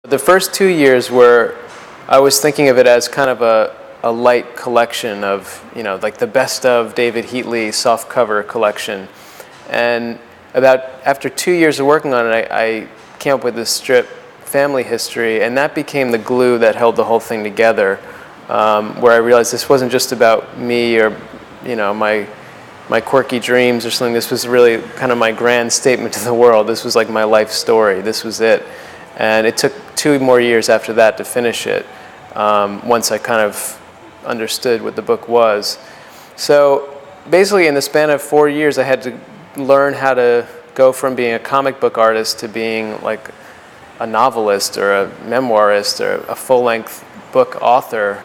The first 2 years were, I was thinking of it as kind of a light collection of, like the best of David Heatley soft cover collection. And after 2 years of working on it, I came up with this strip, Family History, and that became the glue that held the whole thing together, where I realized this wasn't just about me or, my quirky dreams or something. This was really kind of my grand statement to the world. This was like my life story. This was it. And it took 2 more years after that to finish it, once I kind of understood what the book was. So basically in the span of 4 years, I had to learn how to go from being a comic book artist to being like a novelist or a memoirist or a full-length book author.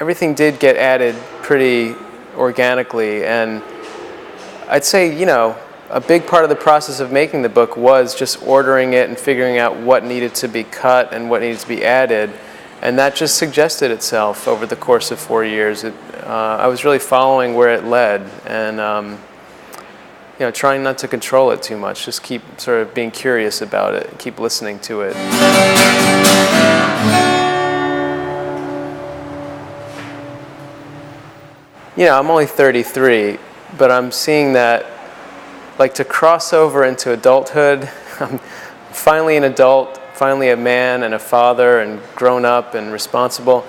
Everything did get added pretty organically, and I'd say, a big part of the process of making the book was just ordering it and figuring out what needed to be cut and what needed to be added, and that just suggested itself over the course of 4 years. I was really following where it led, and trying not to control it too much, just keep sort of being curious about it, keep listening to it. I'm only 33, but I'm seeing that, like, to cross over into adulthood, I'm finally an adult, finally a man and a father and grown up and responsible.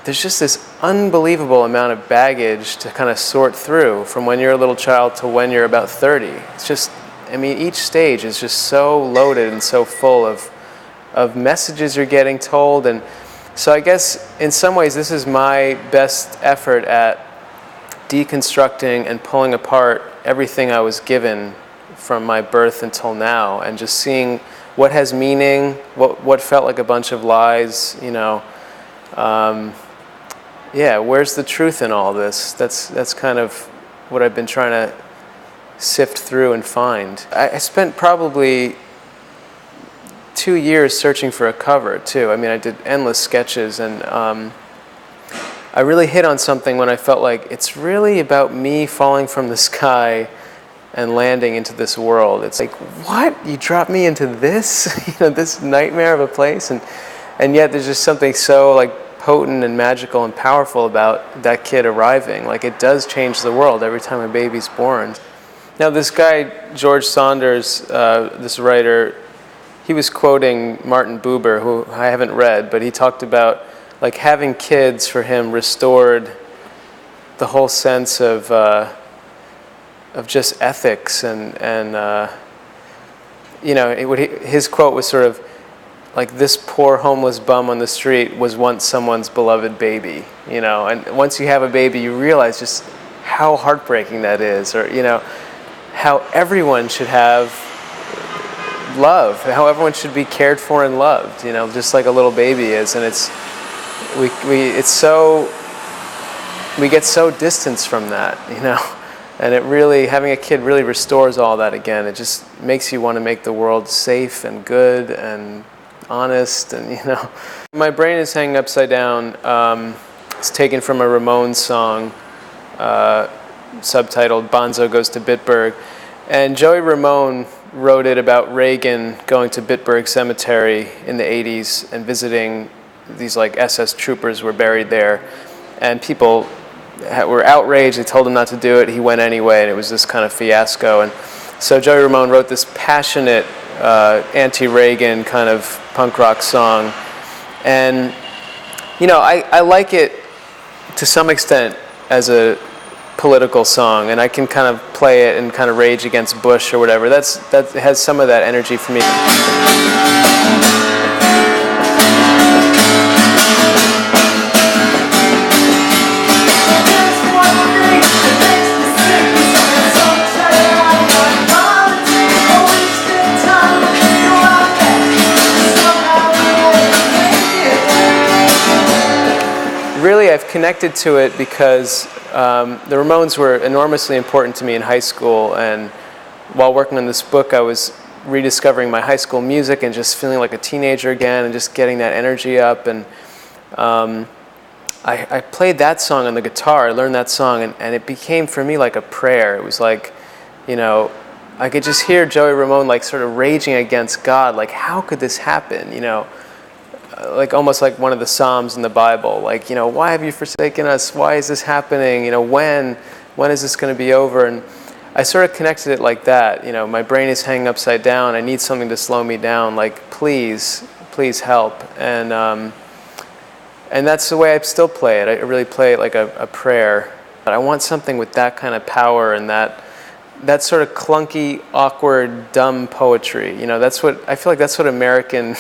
There's just this unbelievable amount of baggage to kind of sort through from when you're a little child to when you're about 30. It's just, each stage is just so loaded and so full of messages you're getting told. And so I guess in some ways this is my best effort at deconstructing and pulling apart everything I was given from my birth until now, and just seeing what has meaning, what felt like a bunch of lies, where's the truth in all this? That's kind of what I've been trying to sift through and find. I spent probably 2 years searching for a cover too. I did endless sketches, and I really hit on something when I felt like it's really about me falling from the sky and landing into this world. It's like, what? You dropped me into this? This nightmare of a place? And yet there's just something so like potent and magical and powerful about that kid arriving. Like, it does change the world every time a baby's born. Now this guy, George Saunders, this writer, he was quoting Martin Buber, who I haven't read, but he talked about like having kids for him restored the whole sense of just ethics and his quote was sort of like, this poor homeless bum on the street was once someone's beloved baby, and once you have a baby you realize just how heartbreaking that is, or how everyone should have love, how everyone should be cared for and loved, just like a little baby is. And we get so distanced from that, and it really, having a kid really restores all that again. It just makes you want to make the world safe and good and honest, and My brain is hanging upside down. It's taken from a Ramones song, subtitled Bonzo Goes to Bitburg, and Joey Ramone wrote it about Reagan going to Bitburg Cemetery in the 80s and visiting these like SS troopers were buried there, and people were outraged. They told him not to do it. He went anyway, and it was this kind of fiasco. And so Joey Ramone wrote this passionate anti-Reagan kind of punk rock song, and I like it to some extent as a political song, and I can kind of play it and kind of rage against Bush or whatever. That has some of that energy for me. Really, I've connected to it because the Ramones were enormously important to me in high school, and while working on this book I was rediscovering my high school music and just feeling like a teenager again and just getting that energy up. And I played that song on the guitar. I learned that song, and it became for me like a prayer. It was like, I could just hear Joey Ramone like sort of raging against God, like how could this happen, you know? Like almost like one of the Psalms in the Bible, like, you know, why have you forsaken us? Why is this happening? You know, when is this going to be over? And I sort of connected it like that. You know, my brain is hanging upside down. I need something to slow me down. Like, please help. And that's the way I still play it. I really play it like a prayer. But I want something with that kind of power and that sort of clunky, awkward, dumb poetry. You know, I feel like that's what American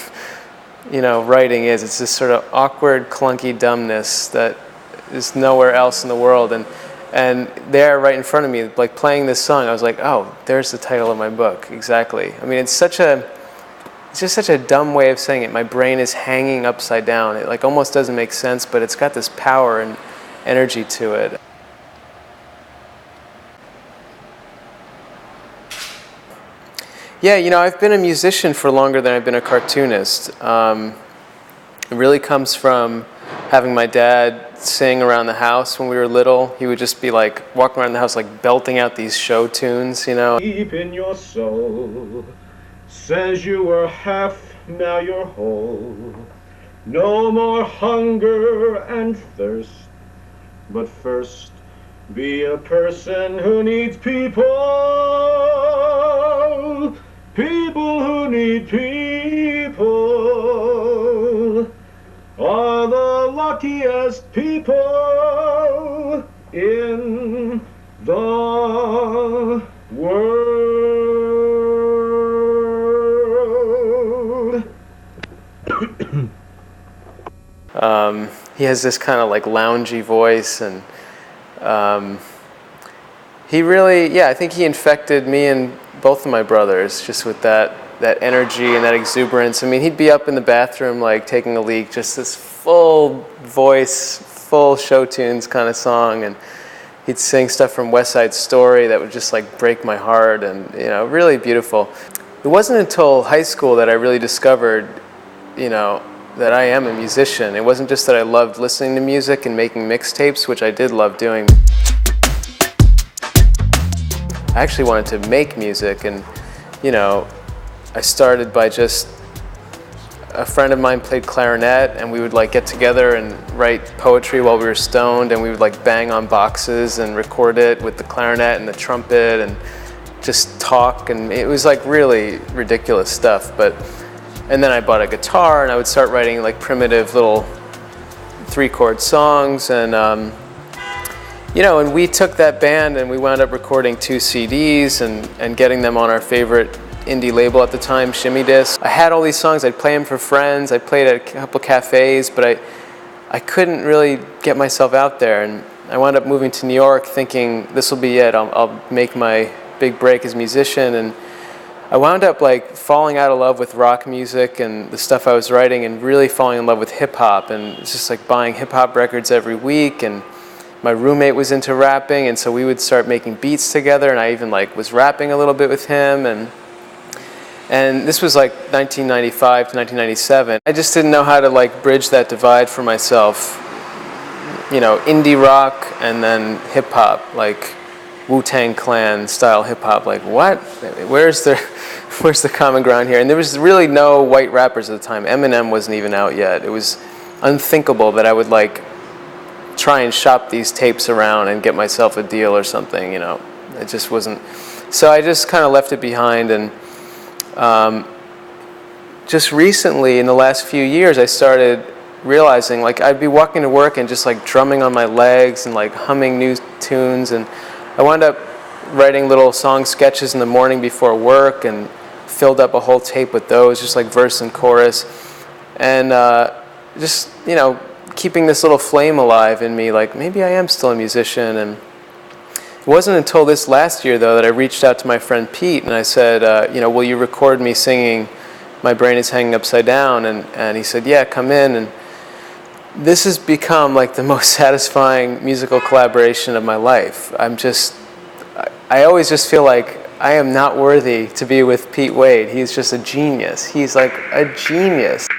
you know, writing is. It's this sort of awkward, clunky dumbness that is nowhere else in the world. And there, right in front of me, like playing this song, I was like, oh, there's the title of my book, exactly. I mean, it's just such a dumb way of saying it. My brain is hanging upside down. It like almost doesn't make sense, but it's got this power and energy to it. Yeah, you know, I've been a musician for longer than I've been a cartoonist. It really comes from having my dad sing around the house when we were little. He would just be like walking around the house like belting out these show tunes, you know. Deep in your soul says you were half, now you're whole. No more hunger and thirst, but first be a person who needs people. People who need people are the luckiest people in the world. He has this kind of like loungy voice, and he really, yeah, I think he infected me and both of my brothers just with that energy and that exuberance. I mean, he'd be up in the bathroom like taking a leak, just this full voice, full show tunes kind of song, and he'd sing stuff from West Side Story that would just like break my heart, and you know, really beautiful. It wasn't until high school that I really discovered, you know, that I am a musician. It wasn't just that I loved listening to music and making mixtapes, which I did love doing. I actually wanted to make music, and you know, I started by just, a friend of mine played clarinet, and we would like get together and write poetry while we were stoned, and we would like bang on boxes and record it with the clarinet and the trumpet and just talk, and it was like really ridiculous stuff. And then I bought a guitar, and I would start writing like primitive little 3-chord songs, and you know, and we took that band and we wound up recording 2 CDs and getting them on our favorite indie label at the time, Shimmy Disc. I had all these songs, I'd play them for friends, I played at a couple cafes, but I couldn't really get myself out there, and I wound up moving to New York thinking this will be it, I'll make my big break as a musician, and I wound up like falling out of love with rock music and the stuff I was writing, and really falling in love with hip hop, and it's just like buying hip hop records every week. And my roommate was into rapping, and so we would start making beats together, and I even like was rapping a little bit with him, and this was like 1995 to 1997. I just didn't know how to like bridge that divide for myself. You know, indie rock and then hip hop, like Wu-Tang Clan style hip hop. Like what? Where's the common ground here? And there was really no white rappers at the time. Eminem wasn't even out yet. It was unthinkable that I would like try and shop these tapes around and get myself a deal or something, you know. It just wasn't. So I just kind of left it behind, and just recently, in the last few years, I started realizing like I'd be walking to work and just like drumming on my legs and like humming new tunes, and I wound up writing little song sketches in the morning before work and filled up a whole tape with those, just like verse and chorus, and just, you know, keeping this little flame alive in me, like maybe I am still a musician. And it wasn't until this last year, though, that I reached out to my friend Pete, and I said, you know, will you record me singing My Brain is Hanging Upside Down? And he said, yeah, come in. And this has become like the most satisfying musical collaboration of my life. I always just feel like I am not worthy to be with Pete Wade. He's just a genius. He's like a genius.